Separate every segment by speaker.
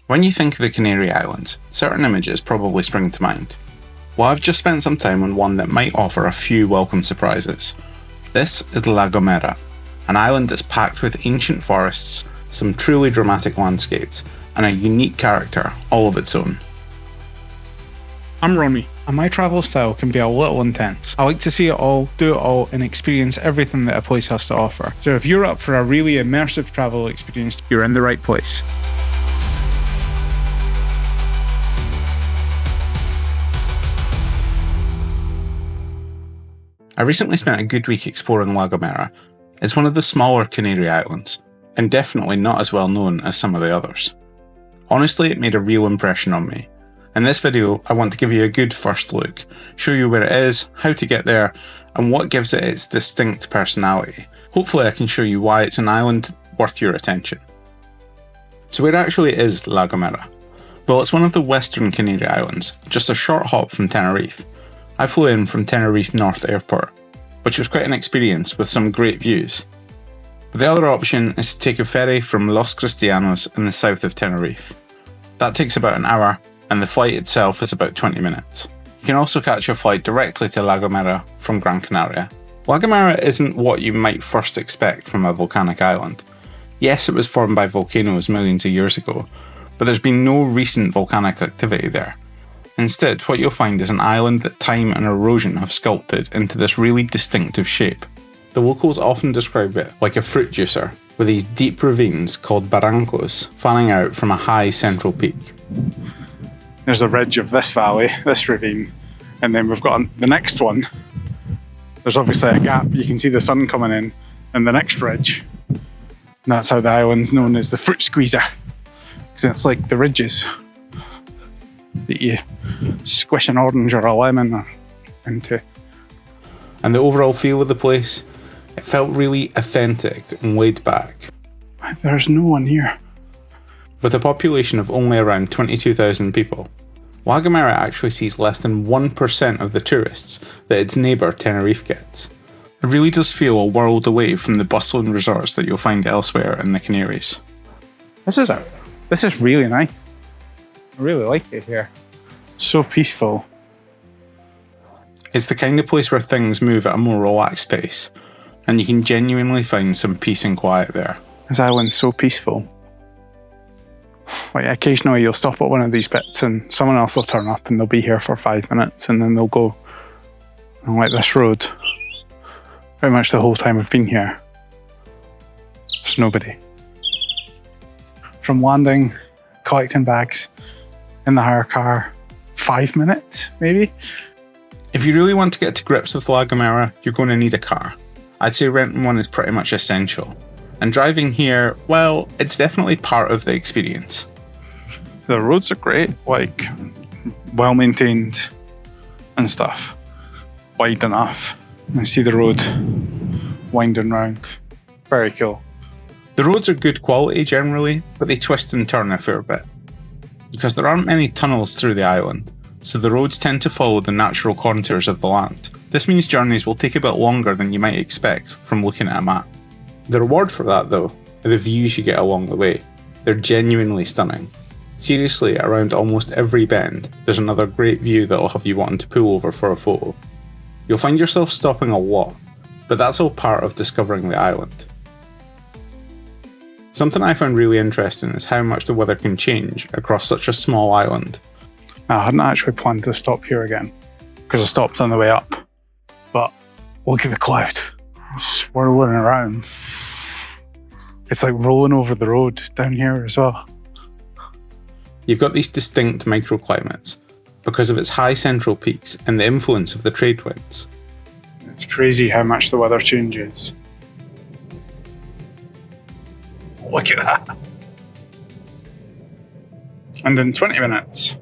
Speaker 1: When you think of the Canary Islands, certain images probably spring to mind. Well, I've just spent some time on one that might offer a few welcome surprises. This is La Gomera, an island that's packed with ancient forests, some truly dramatic landscapes, and a unique character all of its own.
Speaker 2: I'm Ronnie, and my travel style can be a little intense. I like to see it all, do it all, and experience everything that a place has to offer. So if you're up for a really immersive travel experience, you're in the right place.
Speaker 1: I recently spent a good week exploring La Gomera. It's one of the smaller Canary Islands, and definitely not as well known as some of the others. Honestly, it made a real impression on me. In this video, I want to give you a good first look, show you where it is, how to get there, and what gives it its distinct personality. Hopefully I can show you why it's an island worth your attention. So where actually is La Gomera? Well, it's one of the western Canary Islands, just a short hop from Tenerife. I flew in from Tenerife North airport, which was quite an experience with some great views. But the other option is to take a ferry from Los Cristianos in the south of Tenerife. That takes about an hour, and the flight itself is about 20 minutes. You can also catch a flight directly to La Gomera from Gran Canaria. La Gomera isn't what you might first expect from a volcanic island. Yes, it was formed by volcanoes millions of years ago, but there's been no recent volcanic activity there. Instead, what you'll find is an island that time and erosion have sculpted into this really distinctive shape. The locals often describe it like a fruit juicer, with these deep ravines called barrancos fanning out from a high central peak.
Speaker 2: There's the ridge of this valley, this ravine, and then we've got the next one. There's obviously a gap, you can see the sun coming in, and the next ridge. And that's how the island's known as the fruit squeezer, because it's like the ridges that you squish an orange or a lemon into.
Speaker 1: And the overall feel of the place, it felt really authentic and laid back.
Speaker 2: There's no one here.
Speaker 1: With a population of only around 22,000 people, La Gomera actually sees less than 1% of the tourists that its neighbour Tenerife gets. It really does feel a world away from the bustling resorts that you'll find elsewhere in the Canaries.
Speaker 2: This is really nice. I really like it here. So peaceful.
Speaker 1: It's the kind of place where things move at a more relaxed pace, and you can genuinely find some peace and quiet there.
Speaker 2: This island's so peaceful. Like occasionally you'll stop at one of these bits and someone else will turn up and they'll be here for 5 minutes and then they'll go. And like this road, pretty much the whole time we've been here, there's nobody. From landing, collecting bags in the hire car, 5 minutes maybe.
Speaker 1: If you really want to get to grips with La Gomera, you're going to need a car. I'd say renting one is pretty much essential. And driving here, well, it's definitely part of the experience.
Speaker 2: The roads are great, like well maintained and stuff. Wide enough. I see the road winding round. Very cool.
Speaker 1: The roads are good quality generally, but they twist and turn a fair bit. Because there aren't many tunnels through the island, so the roads tend to follow the natural contours of the land. This means journeys will take a bit longer than you might expect from looking at a map. The reward for that, though, are the views you get along the way. They're genuinely stunning. Seriously, around almost every bend, there's another great view that'll have you wanting to pull over for a photo. You'll find yourself stopping a lot, but that's all part of discovering the island. Something I found really interesting is how much the weather can change across such a small island.
Speaker 2: I hadn't actually planned to stop here again, because I stopped on the way up. But look at the cloud, swirling around. It's like rolling over the road down here as well.
Speaker 1: You've got these distinct microclimates because of its high central peaks and the influence of the trade winds.
Speaker 2: It's crazy how much the weather changes. Look at that. And in 20 minutes,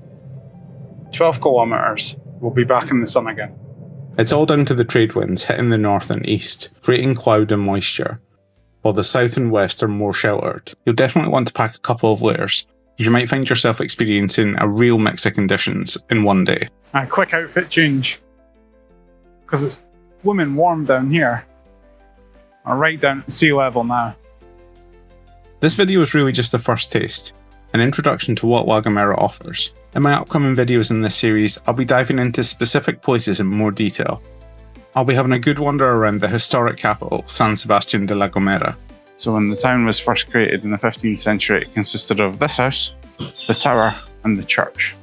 Speaker 2: 12 kilometres, we'll be back in the sun again.
Speaker 1: It's all down to the trade winds hitting the north and east, creating cloud and moisture, while the south and west are more sheltered. You'll definitely want to pack a couple of layers. You might find yourself experiencing a real mix of conditions in one day.
Speaker 2: A quick outfit change, because it's blooming warm down here. I'm right down at sea level now.
Speaker 1: This video is really just the first taste. an introduction to what La Gomera offers. In my upcoming videos in this series, I'll be diving into specific places in more detail. I'll be having a good wander around the historic capital, San Sebastián de la Gomera.
Speaker 2: So when the town was first created in the 15th century, it consisted of this house, the tower, and the church.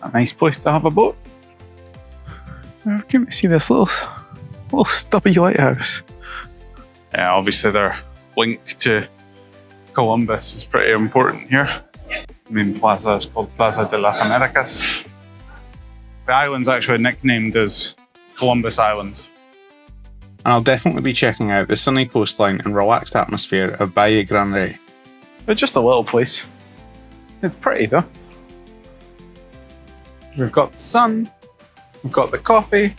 Speaker 2: A nice place to have a boat. I can't see this little stubby lighthouse. Yeah, obviously their link to Columbus is pretty important here. The main plaza is called Plaza de las Americas. The island's actually nicknamed as Columbus Island.
Speaker 1: And I'll definitely be checking out the sunny coastline and relaxed atmosphere of greenery.
Speaker 2: But just a little place. It's pretty though. We've got the sun, we've got the coffee,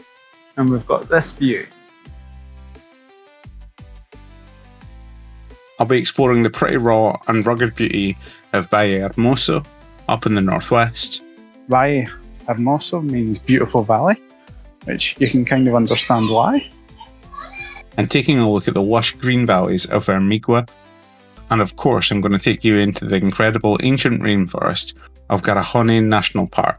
Speaker 2: and we've got this view.
Speaker 1: I'll be exploring the pretty raw and rugged beauty of Valle Hermoso up in the northwest.
Speaker 2: Valle Hermoso means beautiful valley, which you can kind of understand why.
Speaker 1: And taking a look at the lush green valleys of Vermigua. And of course, I'm going to take you into the incredible ancient rainforest of Garajone National Park.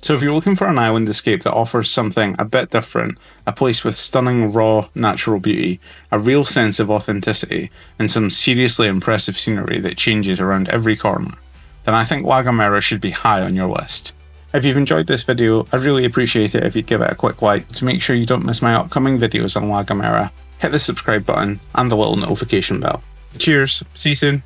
Speaker 1: So if you're looking for an island escape that offers something a bit different, a place with stunning raw natural beauty, a real sense of authenticity, and some seriously impressive scenery that changes around every corner, then I think La Gomera should be high on your list. If you've enjoyed this video, I'd really appreciate it if you'd give it a quick like to make sure you don't miss my upcoming videos on La Gomera. Hit the subscribe button and the little notification bell. Cheers, see you soon.